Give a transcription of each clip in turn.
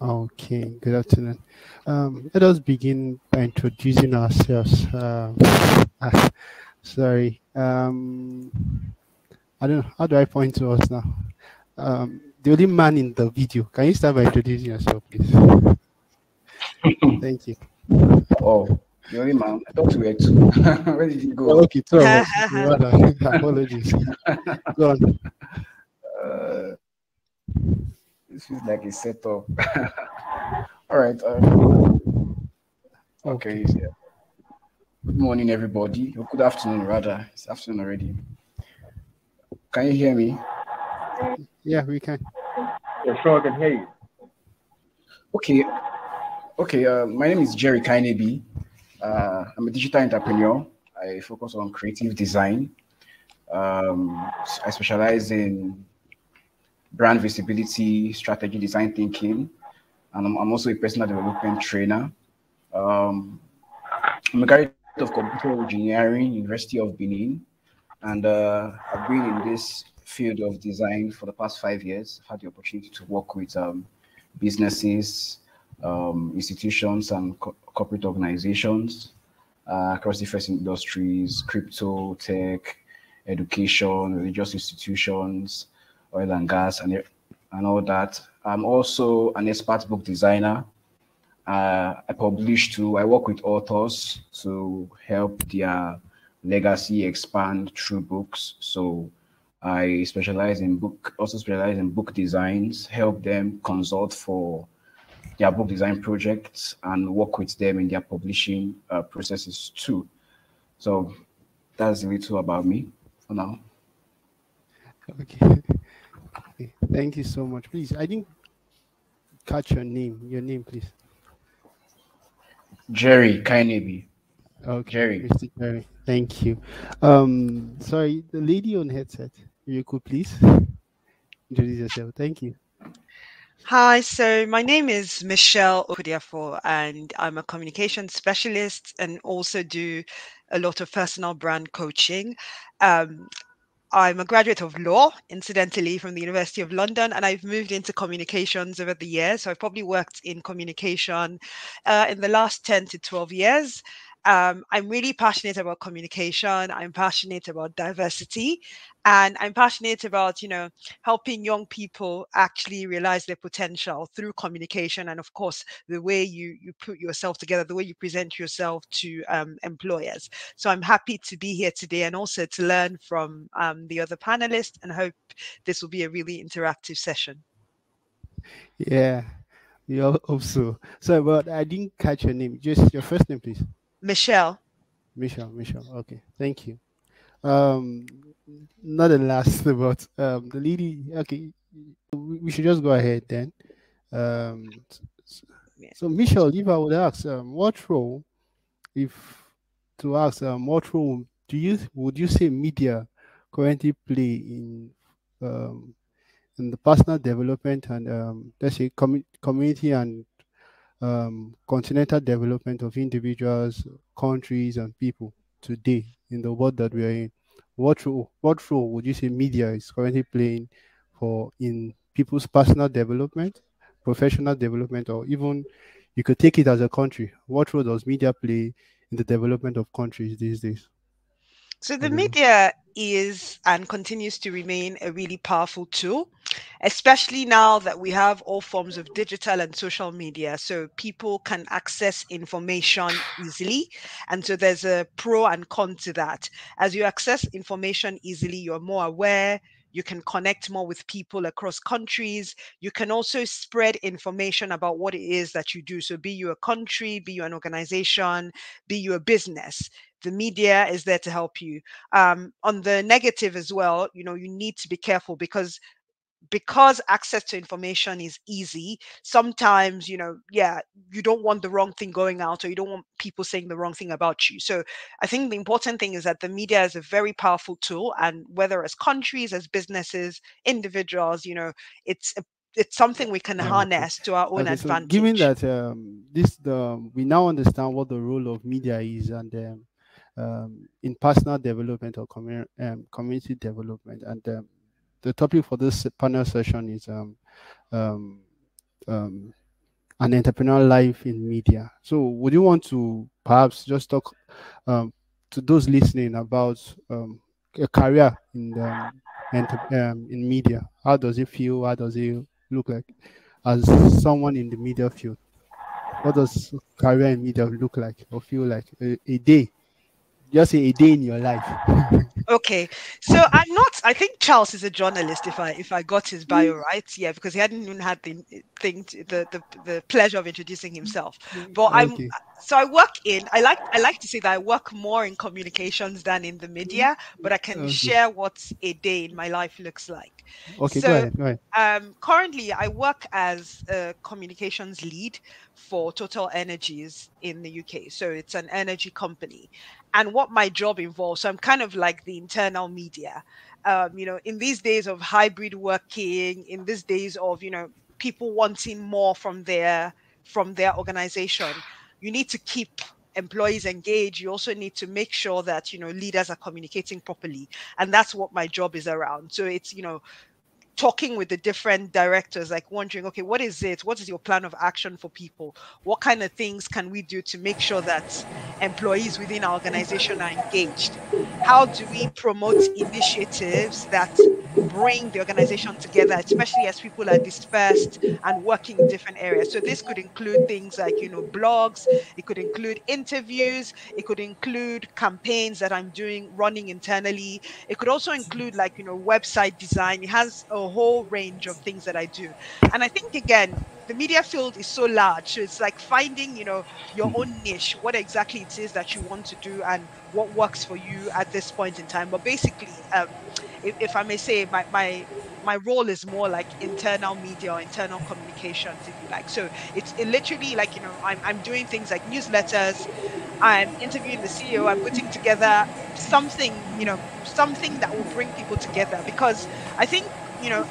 Okay, good afternoon. Let us begin by introducing ourselves. Sorry. I don't know. How do I point to us now? The only man in the video. Can you start by introducing yourself, please? Thank you. Oh, the only man. I thought we were two. Where did he Oh, go? okay, two of us. Okay, rather. Apologies. Go on. Uh, this feels like a setup. All right. Okay. Okay. Yeah. Good morning, everybody. Or good afternoon, rather. It's afternoon already. Can you hear me? Yeah, we can. Yeah, sure, I can hear you. Okay. Okay. My name is Jerry Kanyinebi. I'm a digital entrepreneur. I focus on creative design. I specialize in brand visibility, strategy design thinking, and I'm also a personal development trainer. Um, I'm a graduate of computer engineering, University of Benin, and I've been in this field of design for the past 5 years. I've had the opportunity to work with businesses, institutions, and corporate organizations across different industries, crypto, tech, education, religious institutions, oil and gas, and all that. I'm also an expert book designer. I publish too. I work with authors to help their legacy expand through books. So I also specialize in book designs, help them consult for their book design projects and work with them in their publishing processes too. So that's a little about me for now. Okay. Okay. Thank you so much. Please, I didn't catch your name. Your name, please. Jerry Kainebi. Okay, Jerry. Mr. Jerry. Thank you. Sorry, the lady on headset. If you could please introduce yourself. Thank you. Hi, so my name is Michelle Okwudiafor, and I'm a communication specialist and also do a lot of personal brand coaching. Um, I'm a graduate of law, incidentally, from the University of London, and I've moved into communications over the years. So I've probably worked in communication in the last 10 to 12 years. I'm really passionate about communication. I'm passionate about diversity, and I'm passionate about, helping young people actually realize their potential through communication, and of course, the way you put yourself together, the way you present yourself to employers. So I'm happy to be here today and also to learn from the other panelists, and hope this will be a really interactive session. Yeah, we all hope so. Sorry, but I didn't catch your name. Just your first name, please. Michelle. Michelle. Michelle. Okay, thank you. Um, Not the last, but the lady. Okay, we should just go ahead then. Um, s- Yeah. so Michelle, if I would ask, what role, if to ask, what role would you say media currently play um in the personal development and let's say community and continental development of individuals, countries, and people today in the world that we are in? What role would you say media is currently playing for in people's personal development, professional development, or even you could take it as a country? What role does media play in the development of countries these days? So I the don't know. media is and continues to remain a really powerful tool, especially now that we have all forms of digital and social media. So people can access information easily. And so there's a pro and con to that. As you access information easily, you're more aware. You can connect more with people across countries. You can also spread information about what it is that you do. So, be you a country, be you an organization, be you a business, the media is there to help you. On the negative as well, you need to be careful because access to information is easy. Sometimes, yeah, you don't want the wrong thing going out, or you don't want people saying the wrong thing about you. So I think the important thing is that the media is a very powerful tool, and whether as countries, as businesses, individuals, it's something we can Okay. harness to our own Okay. So, given advantage. that we now understand what the role of media is, and in personal development or community development, and the topic for this panel session is um, um, an entrepreneurial life in media. So would you want to perhaps just talk to those listening about a career in media? How does it feel? How does it look like as someone in the media field? What does career in media look like or feel like a day? Just a day in your life. Okay, so I'm not. I think Charles is a journalist. If I got his bio right, yeah, because he hadn't even had the the pleasure of introducing himself. But I'm Okay. so I work in. I like to say that I work more in communications than in the media, but I can Okay. share what a day in my life looks like. Okay. Go So ahead. Go ahead. currently I work as a communications lead for Total Energies in the UK. So it's an energy company, and what my job involves. So I'm kind of like the internal media. In these days of hybrid working, in these days of people wanting more from their organization, you need to keep employees engaged. You also need to make sure that leaders are communicating properly, and that's what my job is around. So it's talking with the different directors, like wondering, okay, what is it? What is your plan of action for people? What kind of things can we do to make sure that employees within our organization are engaged? How do we promote initiatives that bring the organization together, especially as people are dispersed and working in different areas? So this could include things like, blogs, it could include interviews, it could include campaigns that I'm running internally. It could also include like, website design. It has a whole range of things that I do. And I think again, the media field is so large. So it's like finding, your own niche, what exactly it is that you want to do and what works for you at this point in time. But basically, if I may say, my role is more like internal media or internal communications, if you like. So it's literally like, I'm doing things like newsletters, I'm interviewing the CEO, I'm putting together something that will bring people together. Because I think,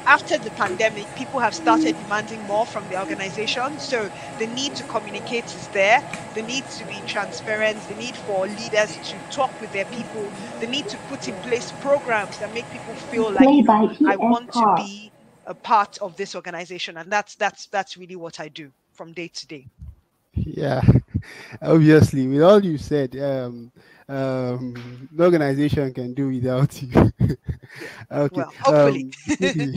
after the pandemic, people have started demanding more from the organization. So the need to communicate is there, the need to be transparent, the need for leaders to talk with their people, the need to put in place programs that make people feel like, Play by I PS want to Car. be a part of this organization. And that's really what I do from day to day. Yeah. Obviously, with all you said, the organization can do without you. Yeah. Okay. Well, hopefully. Quickly.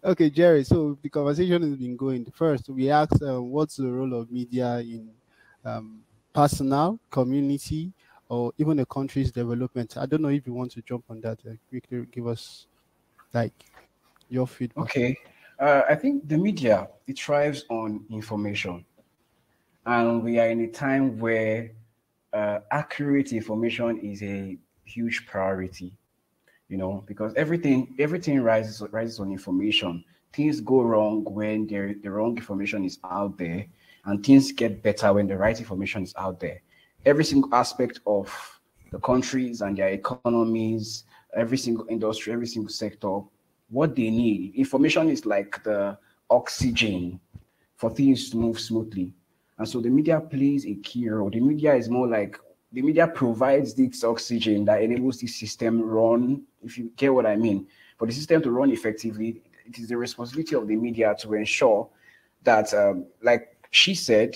Okay, Jerry. So the conversation has been going. First, we asked, what's the role of media in um, personal, community, or even a country's development? I don't know if you want to jump on that. Quickly, give us like your feedback. Okay. I think the media, it thrives on information. And we are in a time where accurate information is a huge priority, because everything rises on information. Things go wrong when the wrong information is out there, and things get better when the right information is out there. Every single aspect of the countries and their economies, every single industry, every single sector, what they need. Information is like the oxygen for things to move smoothly. And so the media plays a key role. The media provides this oxygen that enables this system run, if you get what I mean. For the system to run effectively, it is the responsibility of the media to ensure that, like she said,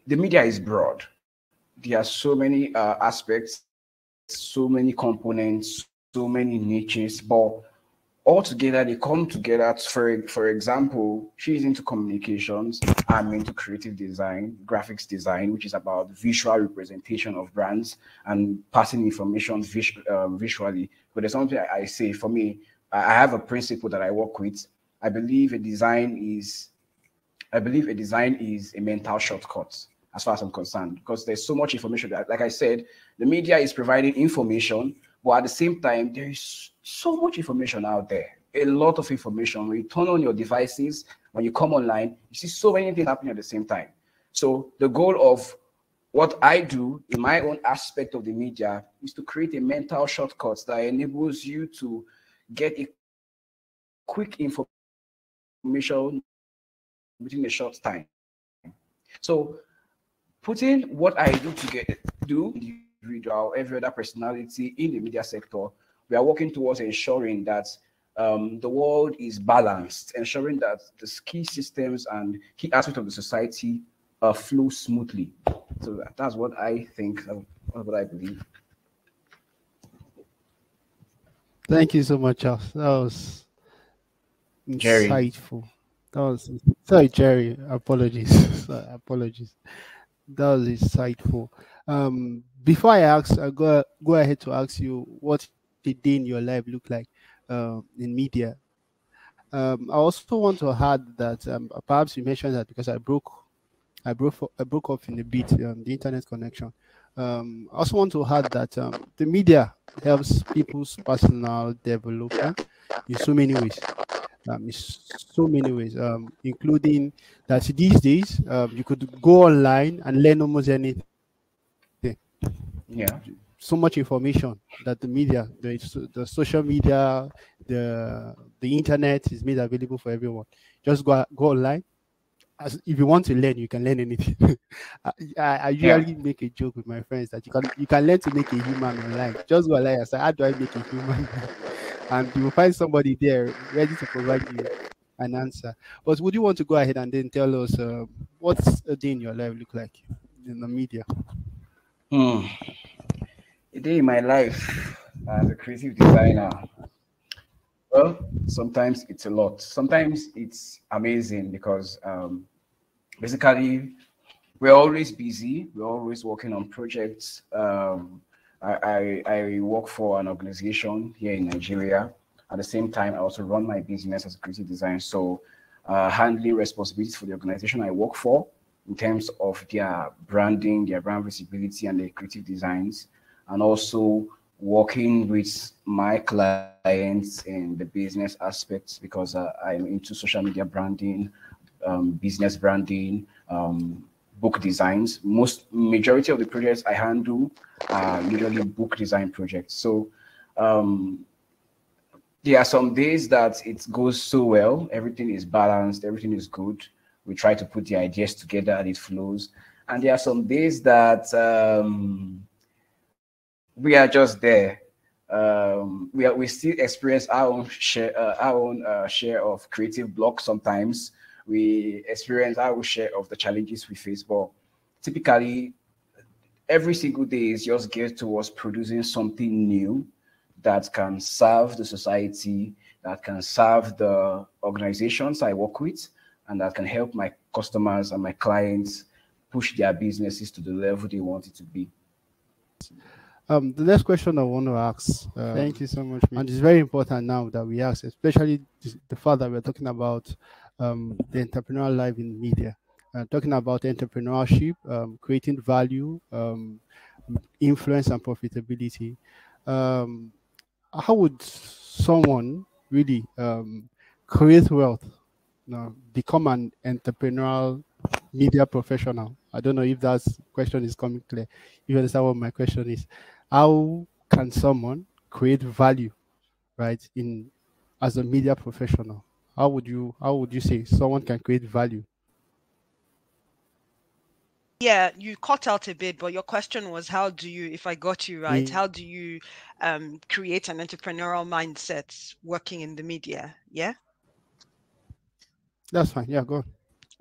the media is broad. There are so many aspects, so many components, so many niches, but all together they come together. For example, she's into communications, I'm into creative design, graphics design, which is about visual representation of brands and passing information visually. But there's something I say, for me, I have a principle that I work with. I believe a design is a mental shortcut, as far as I'm concerned, because there's so much information that, like I said, the media is providing information, but at the same time, there is so much information out there, a lot of information. When you turn on your devices, when you come online, you see so many things happening at the same time. So the goal of what I do in my own aspect of the media is to create a mental shortcut that enables you to get a quick information within a short time. So putting what I do individual, every other personality in the media sector, we are working towards ensuring that the world is balanced, ensuring that the key systems and key aspects of the society flow smoothly. So that's what I think, that's what I believe. Thank you so much, Charles. That was Jerry. insightful. That was sorry, Jerry. Apologies. Apologies. That was insightful. Before I ask, I go ahead to ask you what a day in your life look like in media. I also want to add that perhaps you mentioned that because I broke off in a bit the internet connection. I also want to add that the media helps people's personal development in so many ways. Including that these days you could go online and learn almost anything. Yeah. So much information that the media, the social media, the internet is made available for everyone. Just go online. As if you want to learn, you can learn anything. I Yeah. usually make a joke with my friends that you can learn to make a human online. Just go online and say, how do I make a human? And you will find somebody there ready to provide you an answer. But would you want to go ahead and then tell us what's a day in your life look like in the media? Hmm. A day in my life as a creative designer. Well, sometimes it's a lot. Sometimes it's amazing because basically we're always busy. We're always working on projects. I work for an organization here in Nigeria. At the same time, I also run my business as a creative designer. So, handling responsibilities for the organization I work for in terms of their branding, their brand visibility, and their creative designs, and also working with my clients in the business aspects because I'm into social media branding, business branding, book designs. Most majority of the projects I handle are usually book design projects. So um, there are some days that it goes so well, everything is balanced, everything is good. We try to put the ideas together and it flows. And there are some days that we are just there. We still experience our own share of creative blocks sometimes. We experience our share of the challenges we face, but typically every single day is just geared towards producing something new that can serve the society, that can serve the organizations I work with, and that can help my customers and my clients push their businesses to the level they want it to be. The next question I want to ask, thank you so much, and it's very important now that we ask, especially the fact that we're talking about the entrepreneurial life in media, talking about entrepreneurship, creating value, influence, and profitability. Um, how would someone really create wealth, become an entrepreneurial media professional? I don't know if that question is coming clear. You understand what my question is? How can someone create value, right, in as a media professional? How would you say someone can create value? Yeah, you cut out a bit, but your question was how do you, if I got you right, how do you create an entrepreneurial mindset working in the media? Yeah. That's fine. Yeah, go on.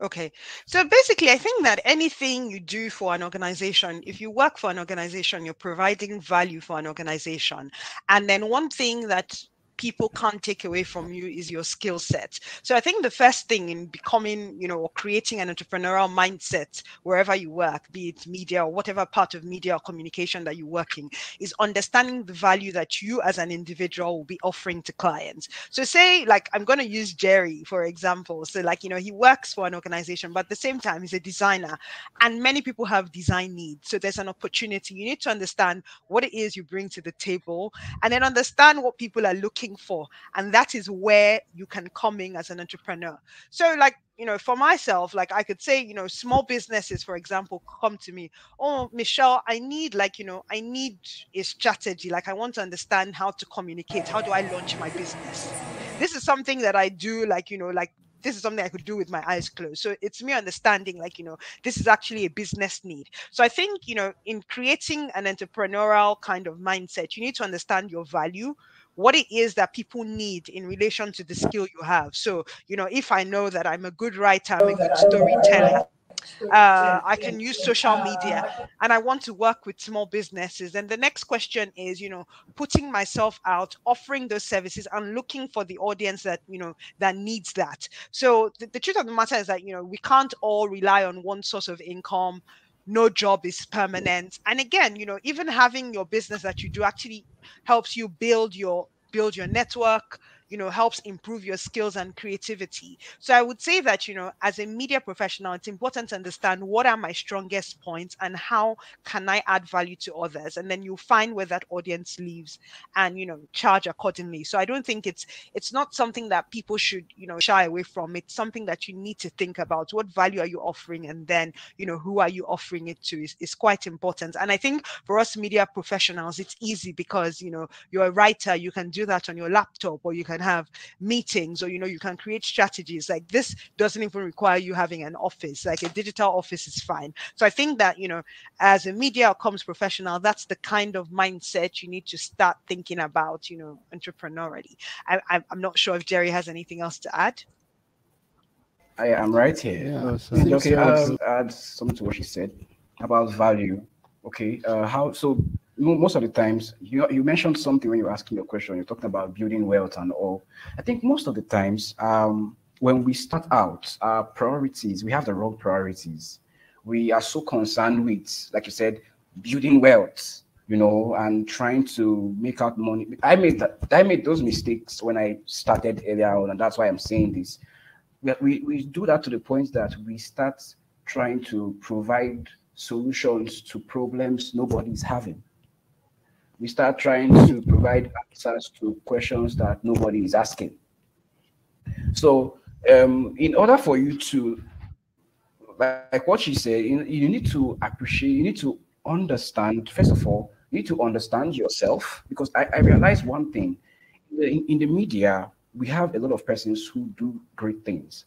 Okay. So basically, I think that anything you do for an organization, if you work for an organization, you're providing value for an organization. And then one thing that people can't take away from you is your skill set. So I think the first thing in becoming, or creating an entrepreneurial mindset wherever you work, be it media or whatever part of media or communication that you're working, is understanding the value that you as an individual will be offering to clients. So say like I'm going to use Jerry for example. So like he works for an organization, but at the same time he's a designer, and many people have design needs. So there's an opportunity. You need to understand what it is you bring to the table, and then understand what people are looking for, and that is where you can come in as an entrepreneur. So like for myself, like I could say, small businesses, for example, come to me. Oh, Michelle, I need I need a strategy. Like I want to understand how to communicate. How do I launch my business? This is something that I do, like, like this is something I could do with my eyes closed. So it's me understanding, like, this is actually a business need. So I think, in creating an entrepreneurial kind of mindset, you need to understand your value, what it is that people need in relation to the skill you have. So, if I know that I'm a good writer, I'm a good storyteller, I can use social media, and I want to work with small businesses. And the next question is, putting myself out, offering those services, and looking for the audience that, that needs that. So the truth of the matter is that, we can't all rely on one source of income. No job is permanent. And again, even having your business that you do actually helps you build your network, helps improve your skills and creativity. So I would say that, as a media professional, it's important to understand what are my strongest points and how can I add value to others. And then you find where that audience lives and, charge accordingly. So I don't think it's not something that people should, shy away from. It's something that you need to think about. What value are you offering? And then, who are you offering it to is quite important. And I think for us media professionals, it's easy because, you're a writer, you can do that on your laptop, or you can have meetings, or you can create strategies. Like, this doesn't even require you having an office. Like, a digital office is fine. So I think that, as a media or comms professional, that's the kind of mindset you need to start thinking about, entrepreneurially. I'm not sure if Jerry has anything else to add. I am right here. Yeah, Okay, I'll add something to what she said about value. Okay, most of the times you mentioned something when you were asking your question. You're talking about building wealth and all. I think most of the times, when we start out, our priorities, we have the wrong priorities. We are so concerned with, like you said, building wealth, and trying to make out money. I made those mistakes when I started earlier on, and that's why I'm saying this. We do that to the point that we start trying to provide solutions to problems nobody's having. We start trying to provide answers to questions that nobody is asking. So, in order for you to, like what she said, you need to appreciate, you need to understand, first of all, you need to understand yourself, because I realized one thing. In the media, we have a lot of persons who do great things.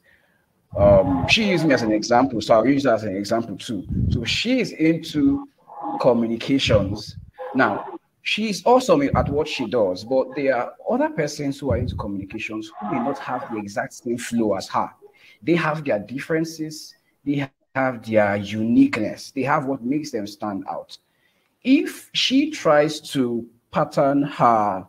She used me as an example, so I'll use her as an example too. So she is into communications. Now, she's awesome at what she does, but there are other persons who are into communications who may not have the exact same flow as her. They have their differences, they have their uniqueness, they have what makes them stand out. If she tries to pattern her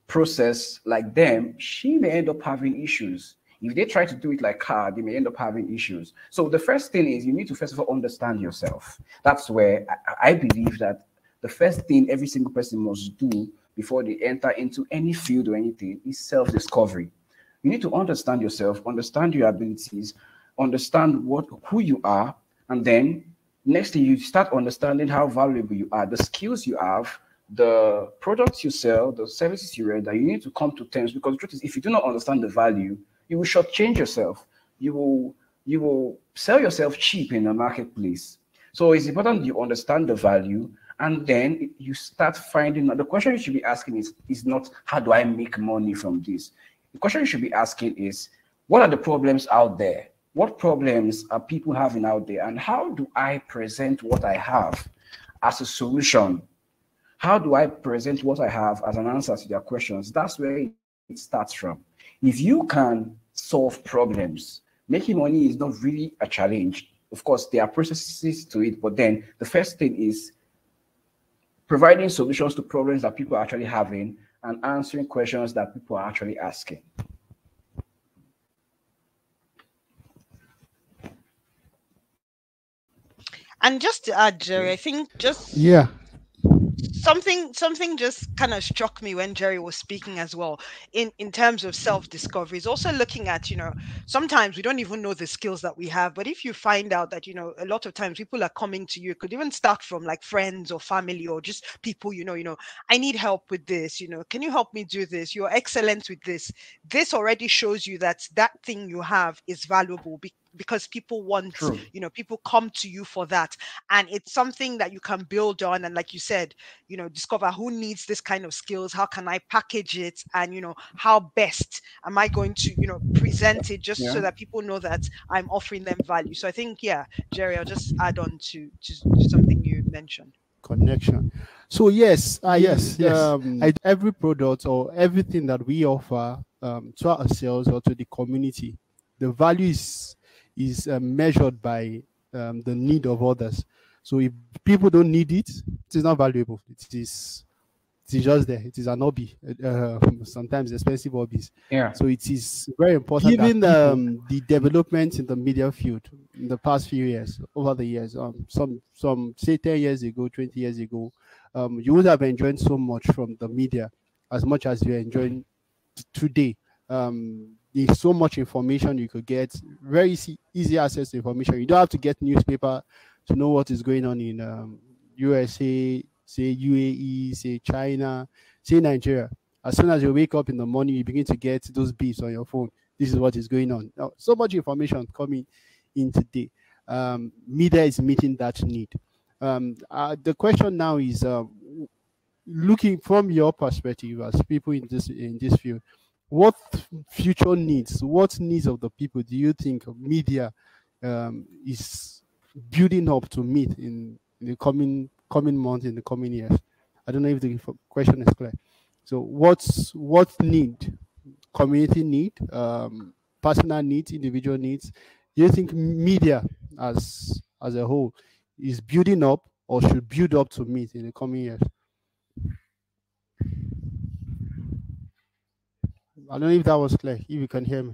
process like them, she may end up having issues. If they try to do it like her, they may end up having issues. So the first thing is you need to first of all understand yourself. That's where I believe that the first thing every single person must do before they enter into any field or anything is self-discovery. You need to understand yourself, understand your abilities, understand who you are, and then next thing you start understanding how valuable you are, the skills you have, the products you sell, the services you render. You need to come to terms, because the truth is, if you do not understand the value, you will shortchange yourself. You will sell yourself cheap in the marketplace. So it's important you understand the value, and then you start finding. The question you should be asking is not how do I make money from this. The question you should be asking is, what are the problems out there? What problems are people having out there, and how do I present what I have as a solution? How do I present what I have as an answer to their questions? That's where it starts from. If you can solve problems, making money is not really a challenge. Of course, there are processes to it, but then the first thing is providing solutions to problems that people are actually having and answering questions that people are actually asking. And just to add, Jerry, I think just something just kind of struck me when Jerry was speaking as well, in terms of self-discovery. Is also looking at, sometimes we don't even know the skills that we have, but if you find out that, a lot of times people are coming to you, it could even start from like friends or family or just people, I need help with this, can you help me do this? You're excellent with this already shows you that thing you have is valuable, because people want, True. People come to you for that, and it's something that you can build on. And like you said, discover who needs this kind of skills, how can I package it, and how best am I going to present it, just so that people know that I'm offering them value. So I think, yeah, Jerry, I'll just add on to something you mentioned. connection. So yes, Yes. every product or everything that we offer to ourselves or to the community, the value is measured by the need of others. So if people don't need it, it is not valuable. It is just there. It is an hobby, sometimes expensive hobbies. Yeah. So it is very important. Given the developments in the media field in the past few years, over the years, some say 10 years ago, 20 years ago, you would have enjoyed so much from the media as much as you're enjoying today. There's so much information you could get, very easy access to information. You don't have to get newspaper to know what is going on in USA, say UAE, say China, say Nigeria. As soon as you wake up in the morning, you begin to get those beeps on your phone. This is what is going on. Now, so much information coming in today. Media is meeting that need. The question now is, looking from your perspective as people in this field, what future needs, what needs of the people do you think media is building up to meet in the coming months, in the coming years? I don't know if the question is clear. So what need, community need, personal needs, individual needs, do you think media as a whole is building up or should build up to meet in the coming years? I don't know if that was clear, if you can hear me.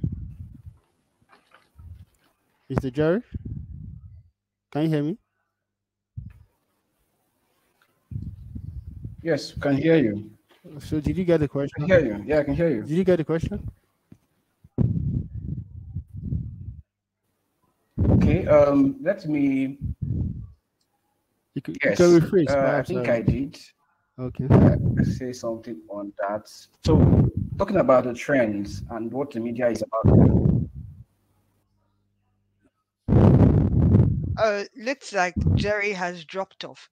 Mr. Jerry, can you hear me? Yes, can hear you. So did you get the question? I can hear you. Yeah, I can hear you. Did you get the question? Okay, let me. You can rephrase. I think I did. Okay. Say something on that. So, talking about the trends and what the media is about. Looks like Jerry has dropped off.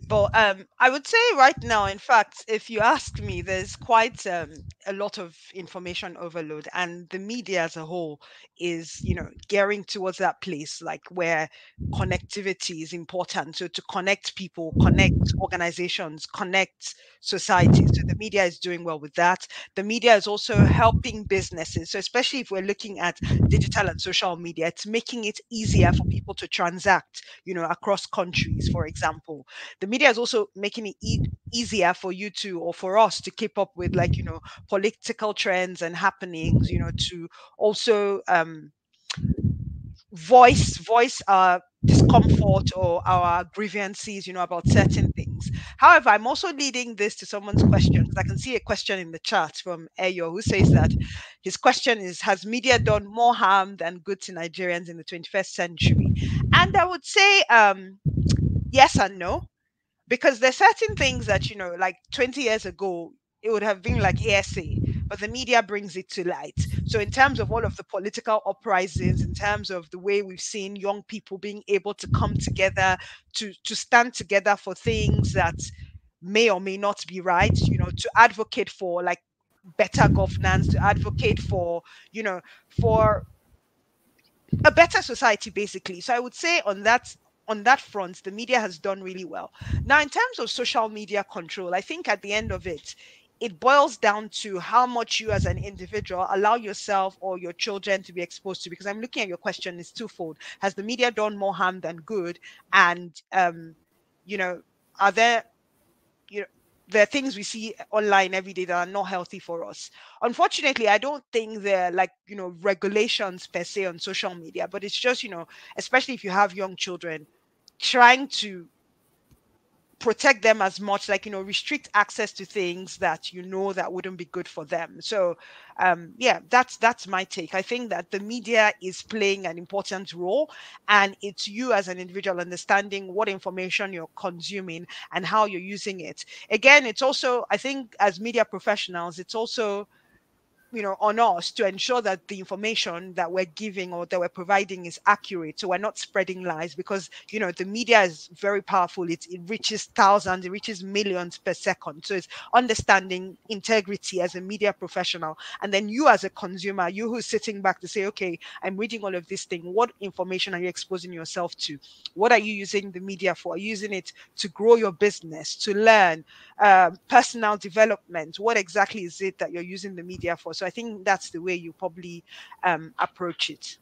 But I would say right now, in fact, if you ask me, there's quite a lot of information overload, and the media as a whole is, gearing towards that place, like where connectivity is important. So to connect people, connect organizations, connect societies. So the media is doing well with that. The media is also helping businesses. So especially if we're looking at digital and social media, it's making it easier for people to transact, across countries, for example. The media is also making it easier for you to, or for us to keep up with, like, political trends and happenings, to also voice our discomfort or our grievances, about certain things. However, I'm also leading this to someone's question, because I can see a question in the chat from Eyo, who says that his question is, has media done more harm than good to Nigerians in the 21st century? And I would say yes and no, because there's certain things that, like 20 years ago, it would have been like hearsay, but the media brings it to light. So in terms of all of the political uprisings, in terms of the way we've seen young people being able to come together, to stand together for things that may or may not be right, to advocate for, like, better governance, to advocate for, for a better society, basically. So I would say on that front, the media has done really well. Now, in terms of social media control, I think at the end of it, it boils down to how much you as an individual allow yourself or your children to be exposed to. Because I'm looking at your question, is twofold. Has the media done more harm than good? And are there there are things we see online every day that are not healthy for us. Unfortunately, I don't think they're like, regulations per se on social media, but it's just, especially if you have young children, trying to protect them as much, like, restrict access to things that, that wouldn't be good for them. So yeah, that's my take. I think that the media is playing an important role, and it's you as an individual understanding what information you're consuming and how you're using it. Again, it's also, I think, as media professionals, it's also on us to ensure that the information that we're giving or that we're providing is accurate. So we're not spreading lies, because, the media is very powerful. It reaches thousands, it reaches millions per second. So it's understanding integrity as a media professional. And then you as a consumer, you who's sitting back to say, okay, I'm reading all of this thing. What information are you exposing yourself to? What are you using the media for? Are you using it to grow your business, to learn, personal development? What exactly is it that you're using the media for? So I think that's the way you probably approach it.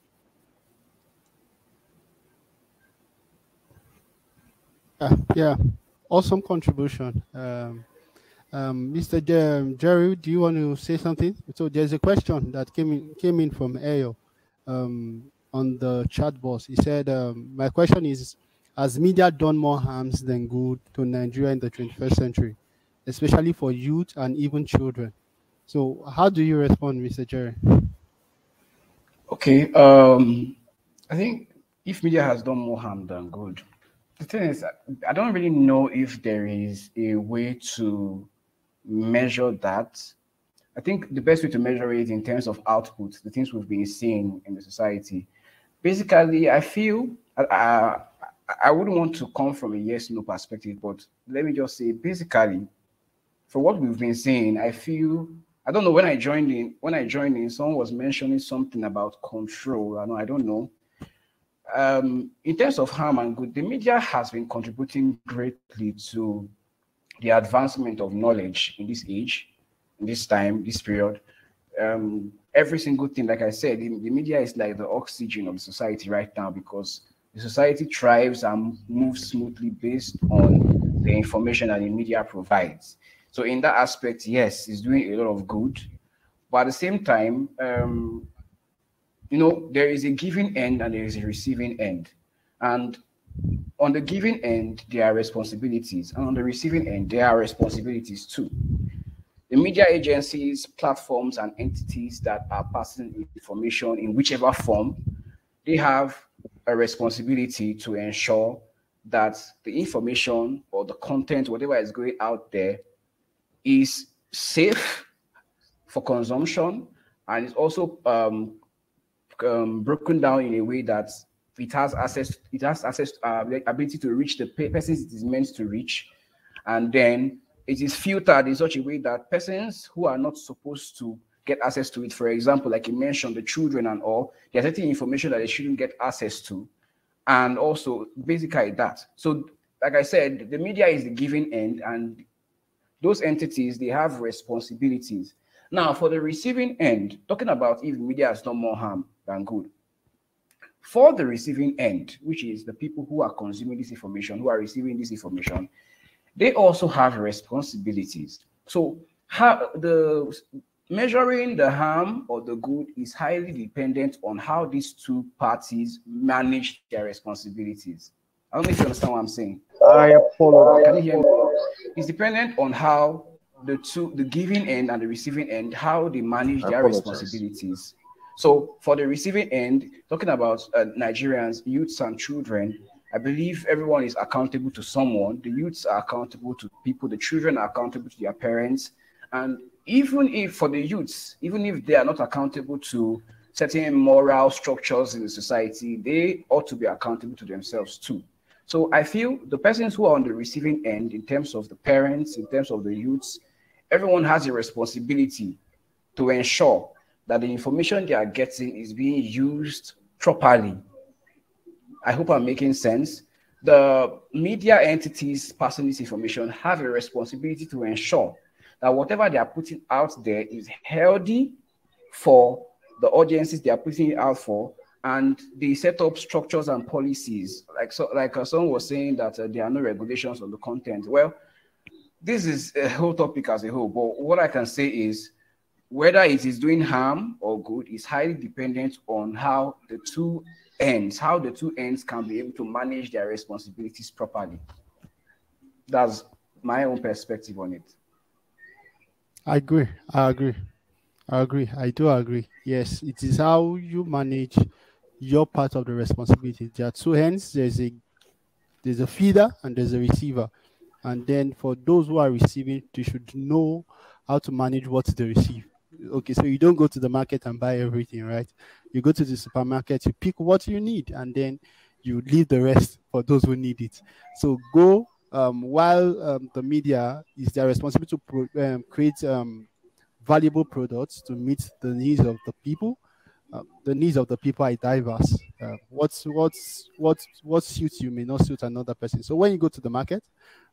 Yeah, awesome contribution. Mr. Jerry, do you want to say something? So there's a question that came in from Ayo on the chat box. He said, my question is, has media done more harms than good to Nigeria in the 21st century, especially for youth and even children? So how do you respond, Mr. Jerry? Okay, I think if media has done more harm than good, the thing is, I don't really know if there is a way to measure that. I think the best way to measure it in terms of output, the things we've been seeing in the society. Basically, I feel I wouldn't want to come from a yes/no perspective, but let me just say, basically, for what we've been seeing, I feel, I don't know, when I joined in, someone was mentioning something about control. I don't know. In terms of harm and good, the media has been contributing greatly to the advancement of knowledge in this age, in this time, this period. Every single thing, like I said, the media is like the oxygen of the society right now, because the society thrives and moves smoothly based on the information that the media provides. So in that aspect, yes, it's doing a lot of good. But at the same time, there is a giving end and there is a receiving end. And on the giving end, there are responsibilities. And on the receiving end, there are responsibilities too. The media agencies, platforms, and entities that are passing information in whichever form, they have a responsibility to ensure that the information or the content, whatever is going out there, is safe for consumption, and is also broken down in a way that it has access, the ability to reach the persons it is meant to reach, and then it is filtered in such a way that persons who are not supposed to get access to it, for example, like you mentioned, the children and all, there's certain information that they shouldn't get access to, and also basically that. So, like I said, the media is the giving end, and those entities, they have responsibilities. Now, for the receiving end, talking about if media has done more harm than good, for the receiving end, which is the people who are consuming this information, who are receiving this information, they also have responsibilities. So how the measuring the harm or the good is highly dependent on how these two parties manage their responsibilities. I don't know if you understand what I'm saying. I apologize. Can you hear me? It's dependent on how the giving end and the receiving end, how they manage their responsibilities. So for the receiving end, talking about Nigerians, youths and children, I believe everyone is accountable to someone. The youths are accountable to people. The children are accountable to their parents. And even if for the youths, even if they are not accountable to certain moral structures in the society, they ought to be accountable to themselves too. So I feel the persons who are on the receiving end, in terms of the parents, in terms of the youths, everyone has a responsibility to ensure that the information they are getting is being used properly. I hope I'm making sense. The media entities passing this information have a responsibility to ensure that whatever they are putting out there is healthy for the audiences they are putting it out for, and they set up structures and policies. Like someone was saying that there are no regulations on the content. Well, this is a whole topic as a whole, but what I can say is whether it is doing harm or good is highly dependent on how the two ends can be able to manage their responsibilities properly. That's my own perspective on it. I agree. I do agree. Yes, it is how you manage your part of the responsibility. There are two ends. There's a feeder and there's a receiver. And then for those who are receiving, they should know how to manage what they receive. okay, so you don't go to the market and buy everything, right? You go to the supermarket, you pick what you need, and then you leave the rest for those who need it. So go, while the media is their responsibility to create valuable products to meet the needs of the people. The needs of the people are diverse. What suits you may not suit another person. So when you go to the market,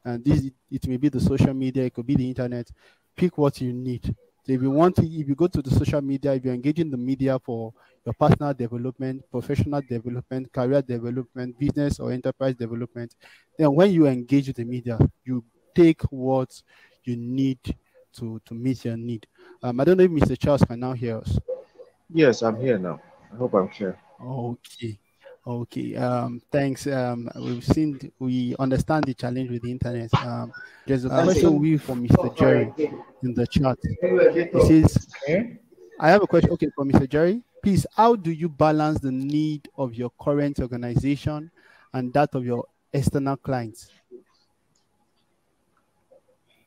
and it may be the social media, it could be the internet, pick what you need. So if you go to the social media, if you're engaging the media for your personal development, professional development, career development, business or enterprise development, then when you engage the media, you take what you need to meet your need. I don't know if Mr. Charles can now hear us. Yes, I'm here now. I hope I'm clear. Okay. Okay. Thanks. We understand the challenge with the internet. There's a question from Mr. Jerry in the chat. He says, I have a question. Okay, from Mr. Jerry. Please, how do you balance the need of your current organization and that of your external clients?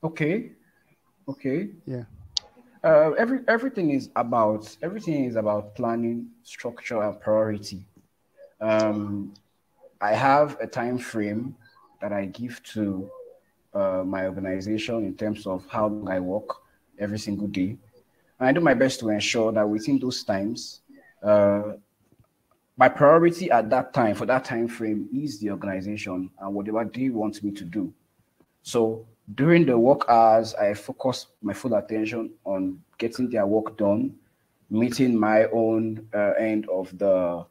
Okay. Yeah. Everything is about planning, structure, and priority. I have a time frame that I give to my organization in terms of how long I work every single day, and I do my best to ensure that within those times, my priority at that time for that time frame is the organization and whatever they want me to do. So during the work hours, I focus my full attention on getting their work done, meeting my own end of the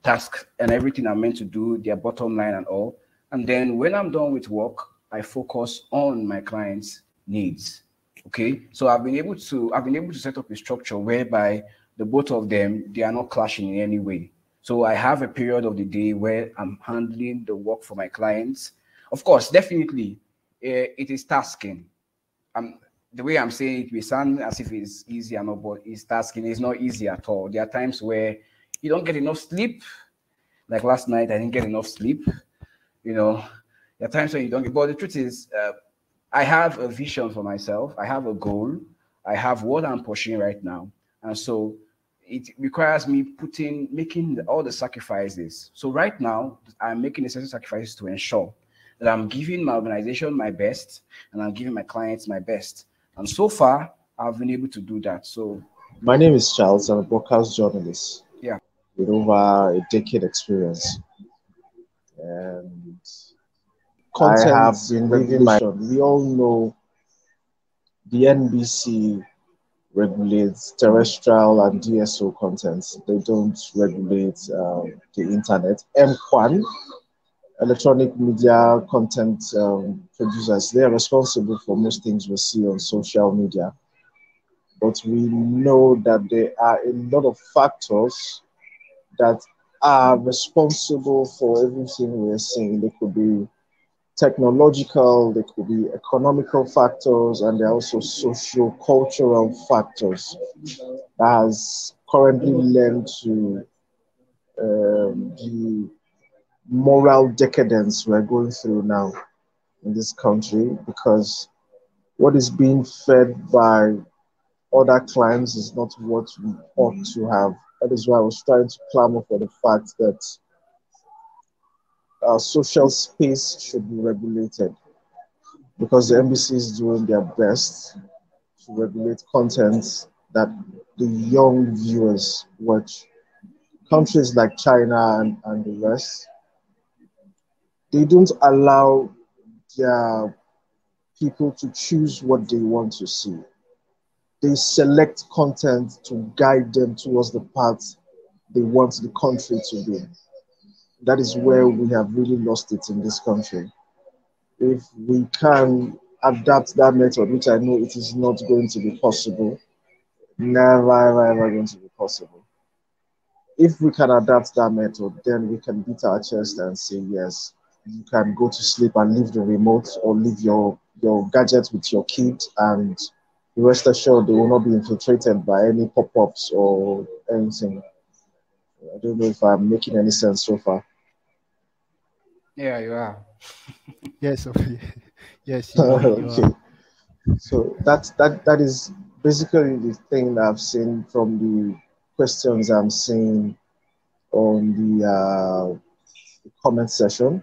task and everything I'm meant to do, their bottom line and all. And then when I'm done with work, I focus on my clients' needs. Okay, so I've been able to set up a structure whereby the both of them, they are not clashing in any way. So I have a period of the day where I'm handling the work for my clients. Of course, definitely, it is tasking. The way I'm saying it, we sound as if it's easy and not, but it's tasking. It's not easy at all. There are times where you don't get enough sleep. Like last night, I didn't get enough sleep. You know, there are times when you don't get. But the truth is, I have a vision for myself. I have a goal. I have what I'm pursuing right now, and so it requires me making all the sacrifices. So right now, I'm making necessary sacrifices to ensure that I'm giving my organization my best and I'm giving my clients my best. And so far, I've been able to do that. So My name is Charles. I'm a broadcast journalist. Yeah. With over a decade experience. And I have been living we all know the NBC regulates terrestrial and DSO content. They don't regulate the internet. M1, electronic media content producers, they are responsible for most things we see on social media. But we know that there are a lot of factors that are responsible for everything we're seeing. They could be technological, they could be economical factors, and there are also socio-cultural factors that has currently led to the moral decadence we're going through now in this country, because what is being fed by other clients is not what we ought to have. That is why I was trying to clamor for the fact that social space should be regulated, because the NBC is doing their best to regulate content that the young viewers watch. Countries like China and the rest, they don't allow their people to choose what they want to see. They select content to guide them towards the path they want the country to be. That is where we have really lost it in this country. If we can adapt that method, which I know it is not going to be possible, never ever going to be possible. If we can adapt that method, then we can beat our chest and say, yes, you can go to sleep and leave the remote or leave your gadget with your kid, and rest assured they will not be infiltrated by any pop-ups or anything. I don't know if I'm making any sense so far. Yeah, you are. Yes, okay. Yes, you are. Okay. So that is basically the thing I've seen from the questions I'm seeing on the comment section.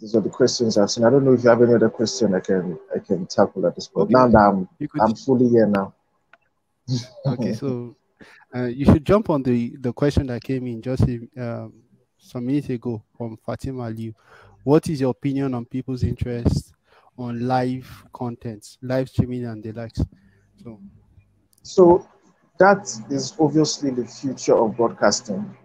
These are the questions I've seen. I don't know if you have any other question I can tackle at this point. Okay, Now that you could. I'm fully here now. Okay, so you should jump on the question that came in just some minutes ago from Fatima Liu. What is your opinion on people's interest on live content, live streaming, and the likes? So that is obviously the future of broadcasting.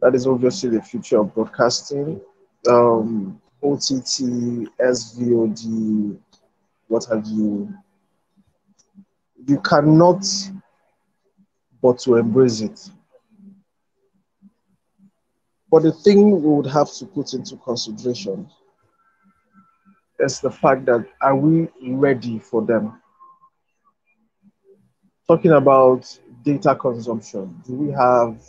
That is obviously the future of broadcasting. OTT, SVOD, what have you. You cannot but to embrace it. But the thing we would have to put into consideration is the fact that are we ready for them? Talking about data consumption, do we have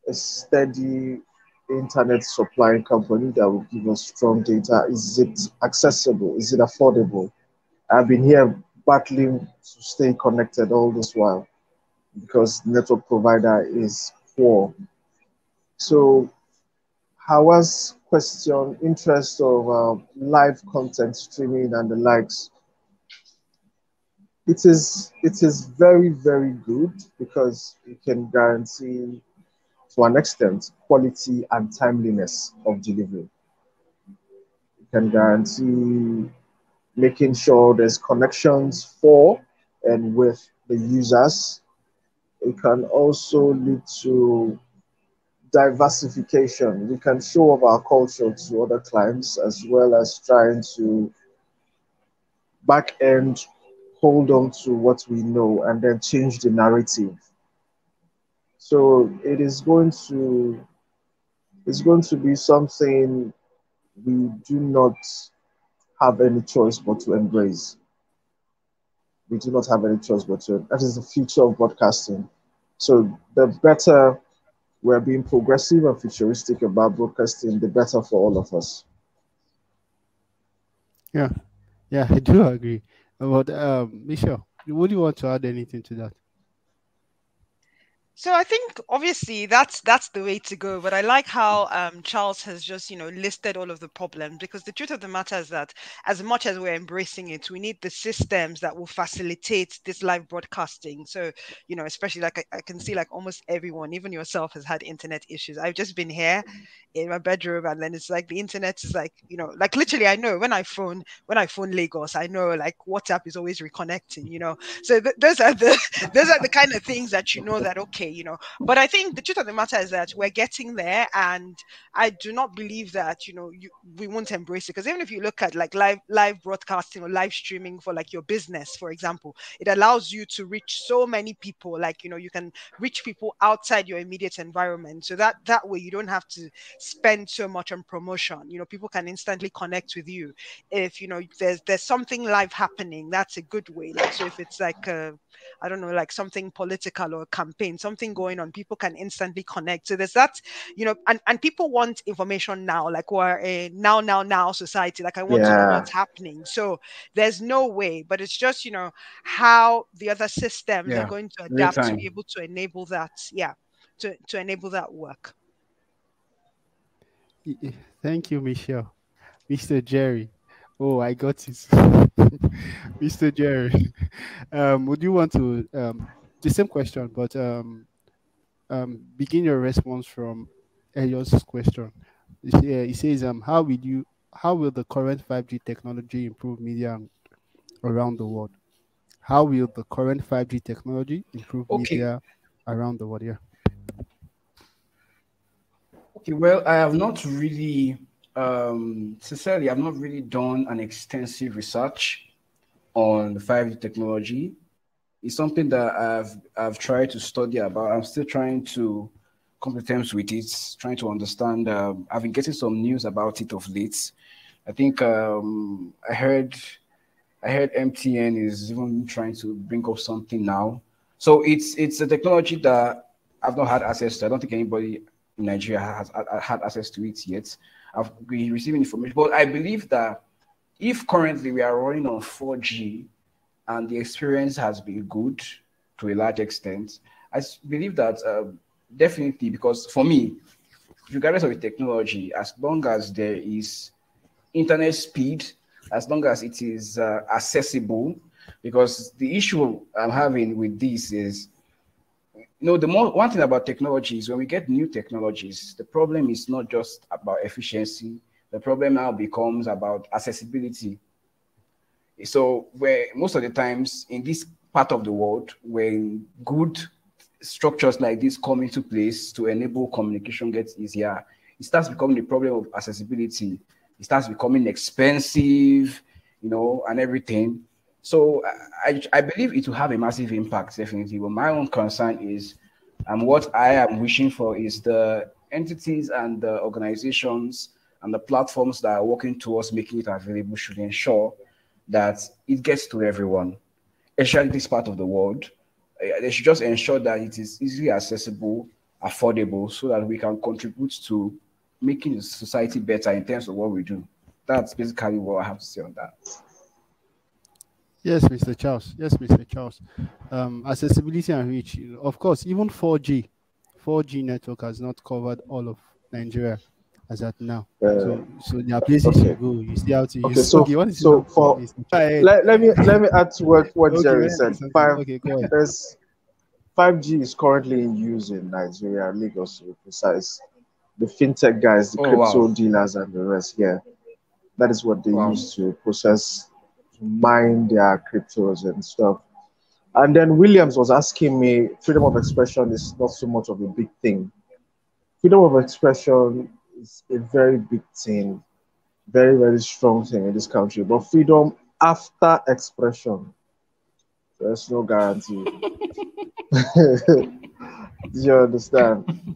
a steady internet supplying company that will give us strong data? Is it accessible? Is it affordable? I've been here battling to stay connected all this while because the network provider is poor. So Hawa's question, interest of live content streaming and the likes, it is very, very good because it can guarantee to an extent quality and timeliness of delivery. It can guarantee making sure there's connections for and with the users. It can also lead to diversification. We can show off our culture to other clients as well as trying to back end hold on to what we know and then change the narrative. So it's going to be something we do not have any choice but to embrace. We do not have any choice but to. That is the future of broadcasting. So the better we're being progressive and futuristic about broadcasting, the better for all of us. Yeah, yeah, I do agree. But Michelle, would you want to add anything to that? So I think obviously that's the way to go. But I like how Charles has just listed all of the problems, because the truth of the matter is that as much as we're embracing it, we need the systems that will facilitate this live broadcasting. So especially like I can see like almost everyone, even yourself, has had internet issues. I've just been here in my bedroom, and then it's like the internet is like like literally I know when I phone Lagos, I know like WhatsApp is always reconnecting. So those are the those are the kind of things that that okay. But I think the truth of the matter is that we're getting there, and I do not believe that we won't embrace it, because even if you look at like live broadcasting or live streaming for like your business, for example, it allows you to reach so many people. Like you can reach people outside your immediate environment, so that way you don't have to spend so much on promotion. People can instantly connect with you if there's something live happening. That's a good way. Like, so if it's like I don't know, like something political or a campaign, something going on, people can instantly connect. So there's that, and people want information now, like we're a now society. Like I want to know Yeah, what's happening. So there's no way, but it's just, how the other systems are Yeah, going to real adapt to be time. able to enable that. Yeah. To enable that work. Thank you, Michelle. Mr. Jerry. Oh, I got it. Mr. Jerry. Would you want to the same question, but begin your response from Elliot's question. He says, how will the current 5G technology improve media around the world? How will the current 5G technology improve Okay. media around the world? Yeah. Okay. Well, I have not really, sincerely, I've not really done an extensive research on the 5G technology. It's something that I've tried to study about. I'm still trying to come to terms with it, trying to understand. I've been getting some news about it of late. I think I heard MTN is even trying to bring up something now. So it's a technology that I've not had access to. I don't think anybody in Nigeria has had access to it yet. I've been receiving information, but I believe that if currently we are running on 4G and the experience has been good to a large extent. I believe that definitely, because for me, regardless of the technology, as long as there is internet speed, as long as it is accessible, because the issue I'm having with this is, the one thing about technology is when we get new technologies, the problem is not just about efficiency. The problem now becomes about accessibility. So where most of the times in this part of the world, when good structures like this come into place to enable communication gets easier, it starts becoming the problem of accessibility. It starts becoming expensive, and everything. So I believe it will have a massive impact, definitely. But my own concern is, what I am wishing for is the entities and the organizations and the platforms that are working towards making it available should ensure that it gets to everyone, especially this part of the world. They should just ensure that it is easily accessible, affordable, so that we can contribute to making the society better in terms of what we do. That's basically what I have to say on that. Yes, Mr. Charles. Yes, Mr. Charles. Accessibility and reach. Of course, even 4G network has not covered all of Nigeria as at now. So there are places you go. You see how to use. So, Okay, what is so for let me add to what Jerry said. There's 5G is currently in use in Nigeria, Lagos to be precise. The fintech guys, the crypto dealers, and the rest. Yeah, that is what they use to process, to mine their cryptos and stuff. And then Williams was asking me, freedom of expression is not so much of a big thing. Freedom of expression is a very big thing, very, very strong thing in this country. But freedom after expression, there's no guarantee. Do you understand?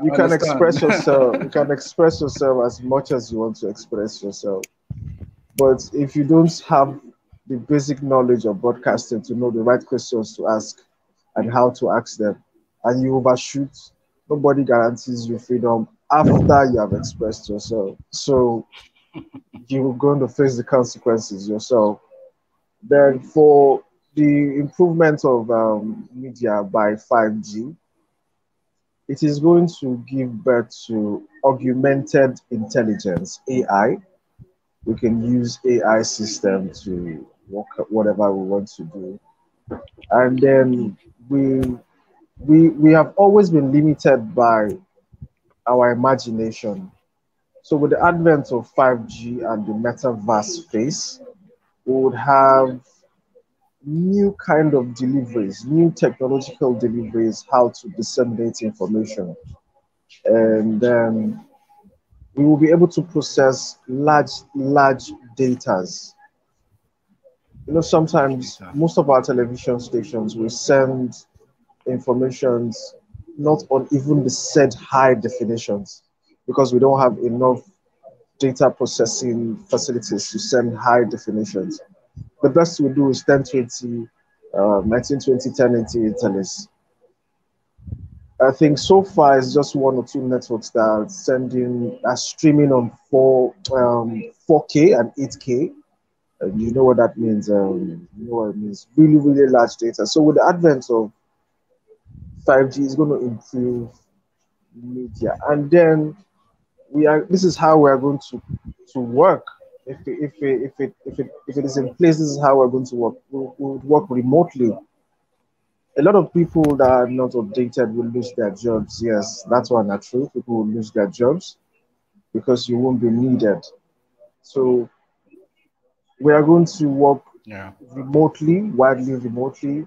You can express yourself. You can express yourself as much as you want to express yourself. But if you don't have the basic knowledge of broadcasting to know the right questions to ask and how to ask them, and you overshoot, nobody guarantees you freedom after you have expressed yourself. So you're going to face the consequences yourself. Then for the improvement of media by 5G, it is going to give birth to augmented intelligence, AI. We can use AI system to work whatever we want to do. And then we have always been limited by our imagination. So with the advent of 5G and the metaverse phase, we would have new kind of deliveries, new technological deliveries, how to disseminate information. And then we will be able to process large datas. Sometimes most of our television stations will send informations not on even the said high definitions because we don't have enough data processing facilities to send high definitions. The best we do is 1020, 1920, 1080 interlace. I think so far it's just one or two networks that are streaming on 4K and 8K. And you know what that means. You know what it means. Really, really large data. So with the advent of 5G, it's going to improve media. And then this is how we are going to work. If it is in place, this is how we're going to work. We would work remotely. A lot of people that are not updated will lose their jobs. Yes, that's one not true. People will lose their jobs because you won't be needed. So we are going to work remotely, widely remotely.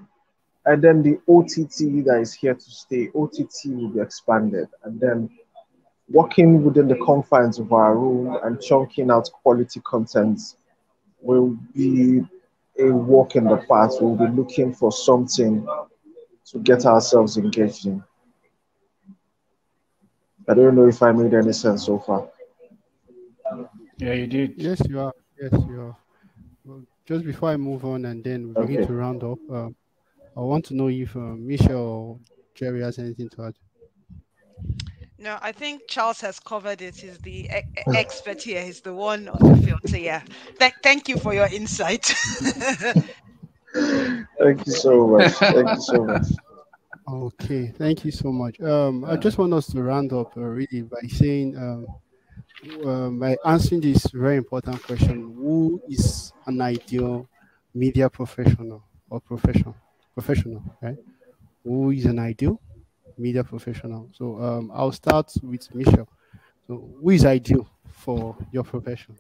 And then the OTT that is here to stay, OTT will be expanded. And then working within the confines of our room and chunking out quality content will be a walk in the park. We'll be looking for something to get ourselves engaged in. I don't know if I made any sense so far. Yeah, you did. Yes, you are. Yes, you are. Well, just before I move on and then we begin to round up, I want to know if Michelle or Jerry has anything to add. No, I think Charles has covered it. He's the expert here. He's the one on the field. So yeah, thank you for your insight. Thank you so much. Thank you so much. Okay, thank you so much. I just want us to round up really by saying, by answering this very important question: who is an ideal media professional or professional, right? Who is an ideal media professional? So, I'll start with Michelle. So, who is ideal for your profession?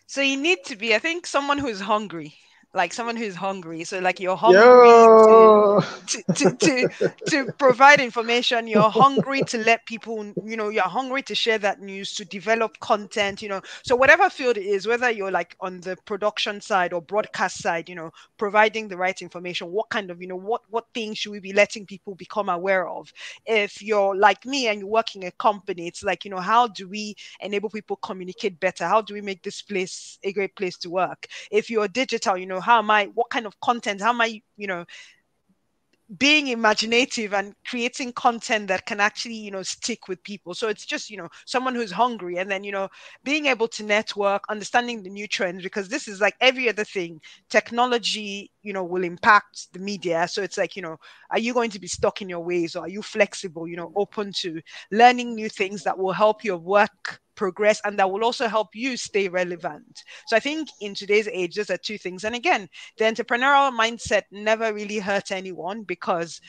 So you need to be, I think, someone who's hungry, like someone who's hungry. So like you're hungry Yo. to to to to provide information. You're hungry to let people, you're hungry to share that news, to develop content. So whatever field it is, whether you're like on the production side or broadcast side, providing the right information. What kind of, what things should we be letting people become aware of? If you're like me and you work in a company, it's like, how do we enable people communicate better? How do we make this place a great place to work? If you're digital, what kind of content, how am I, being imaginative and creating content that can actually stick with people. So it's just someone who's hungry, and then being able to network, understanding the new trends, because this is like every other thing. Technology will impact the media. So it's like, are you going to be stuck in your ways, or are you flexible, open to learning new things that will help your work progress and that will also help you stay relevant? So I think in today's age, those are two things. And again, the entrepreneurial mindset never really hurt anyone, because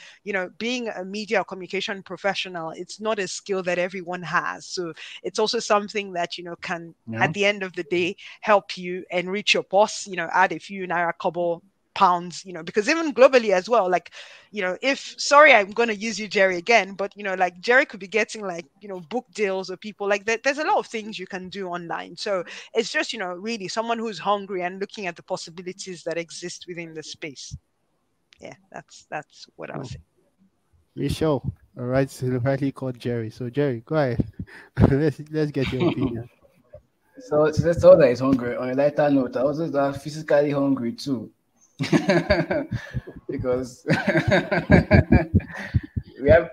being a media or communication professional, it's not a skill that everyone has. So it's also something that can, Yeah. at the end of the day, help you enrich your boss, add a few naira couple pounds, because even globally as well, like, if, sorry, I'm going to use you, Jerry, again, but like Jerry could be getting like book deals, or people like that. There's a lot of things you can do online. So it's just really someone who's hungry and looking at the possibilities that exist within the space. Yeah, that's what I Oh, was saying. Michelle, all right, so rightly called Jerry. So, Jerry, go ahead. Let's get your opinion. So that's all that is hungry. On a lighter note, I also that physically hungry too. Because we have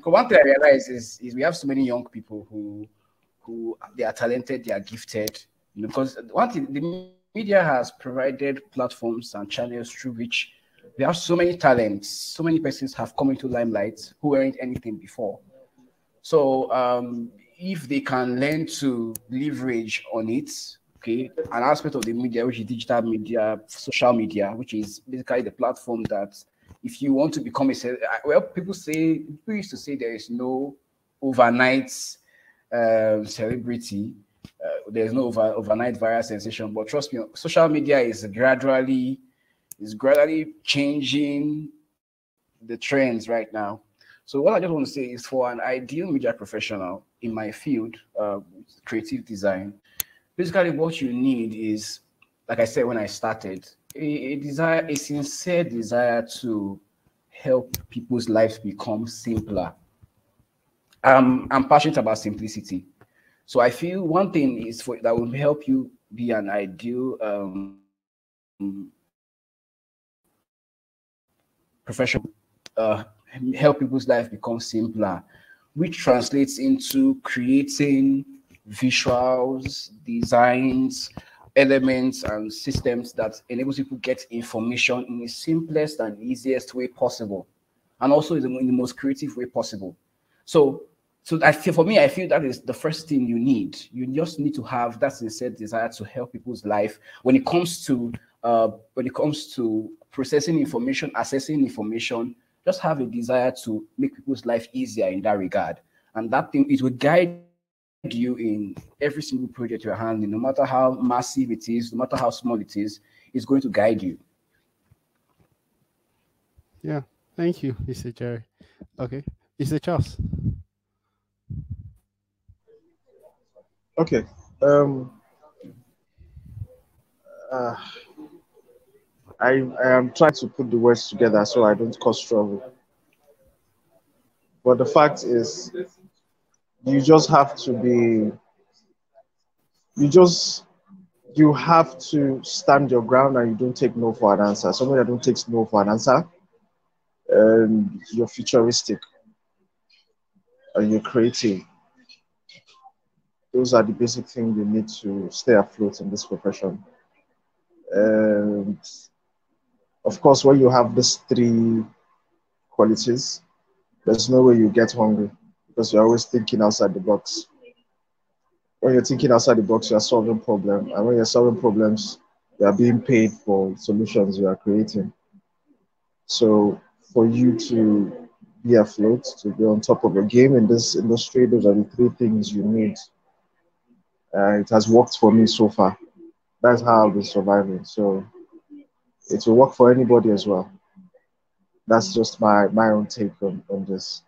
one thing I realize is we have so many young people who they are talented, they are gifted. Because one thing the media has provided platforms and channels through which we have so many talents, so many persons have come into limelight who weren't anything before. So if they can learn to leverage on it, okay, an aspect of the media, which is digital media, social media, which is basically the platform that if you want to become well, people used to say there is no overnight celebrity. There's no overnight viral sensation, but trust me, social media is gradually changing the trends right now. So what I just want to say is for an ideal media professional in my field, creative design, basically what you need is, like I said when I started, a sincere desire to help people's lives become simpler. I'm passionate about simplicity. So I feel one thing is that will help you be an ideal professional, help people's life become simpler, which translates into creating visuals, designs, elements, and systems that enables people get information in the simplest and easiest way possible, and also in the most creative way possible. So, I feel for me, I feel that is the first thing you need. You just need to have that sincere desire to help people's life when it comes to processing information, accessing information. Just have a desire to make people's life easier in that regard, and that thing it will guide you in every single project you're handling, no matter how massive it is, no matter how small it is. It's going to guide you. Yeah, thank you, Mr. Jerry. Okay, Mr. Charles. Okay. Um. Uh, I am trying to put the words together so I don't cause trouble. But the fact is, you just have to be. You just you have to stand your ground and you don't take no for an answer. Somebody that don't take no for an answer, you're futuristic and you're creative. Those are the basic things you need to stay afloat in this profession. And of course, when you have these three qualities, there's no way you get hungry because you're always thinking outside the box. When you're thinking outside the box, you're solving problems. And when you're solving problems, you are being paid for solutions you are creating. So for you to be afloat, to be on top of your game in this industry, those are the three things you need. It has worked for me so far. That's how I've been surviving. So it will work for anybody as well. That's just my own take on this.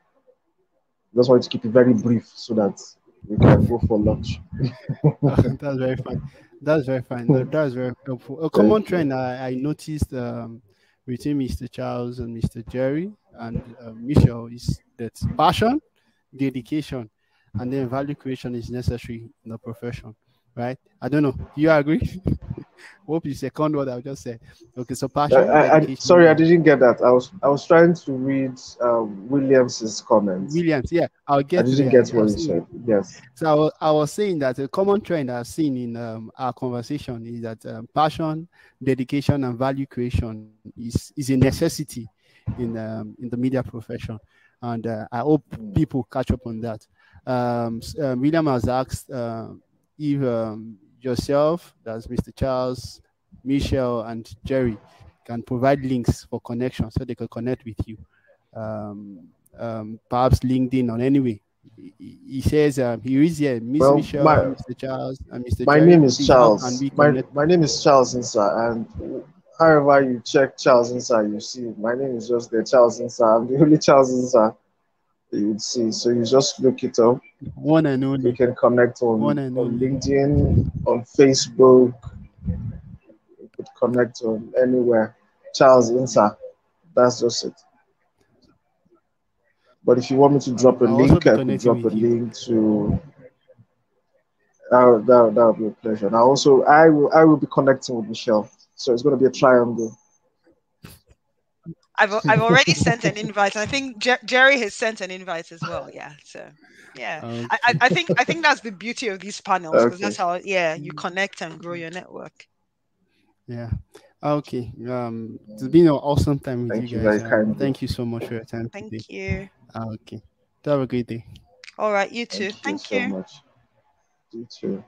Just want to keep it very brief so that we can go for lunch. That's very fine. That's very fine. That's very helpful. A common trend I noticed between Mr. Charles and Mr. Jerry and Michelle is that passion, dedication, and then value creation is necessary in the profession, right? I don't know. Do you agree? Hope you second what I just said. Okay, so passion, dedication. Sorry, I didn't get that. I was trying to read Williams's comments. Williams, yeah, I'll get. I didn't get what he said. Yes. So I was saying that a common trend I've seen in our conversation is that passion, dedication, and value creation is a necessity in the media profession, and I hope people catch up on that. William has asked if yourself, that's Mr. Charles, Michelle, and Jerry, can provide links for connection so they can connect with you. Perhaps LinkedIn or anyway. He says he is here, Miss Michelle, Mr. Charles, and Mr. My Jerry. name is Charles. My name is Charles Insa, and however you check Charles Insa, you see my name is just there, Charles Insa. I'm the only Charles Insa you'd see. So you just look it up. One and only. You can connect on LinkedIn, on Facebook. You could connect on anywhere. Charles Insa. That's just it. But if you want me to drop a link, I could drop a link to. That would be a pleasure. And I will be connecting with Michelle, so it's going to be a triangle. I've already sent an invite. I think Jerry has sent an invite as well. Yeah. So yeah, okay. I think that's the beauty of these panels because that's how you connect and grow your network. Yeah. Okay. It's been an awesome time with you guys. Thank you so much for your time. Thank you. Okay. Have a great day. All right. You too. Thank you. So much. You too.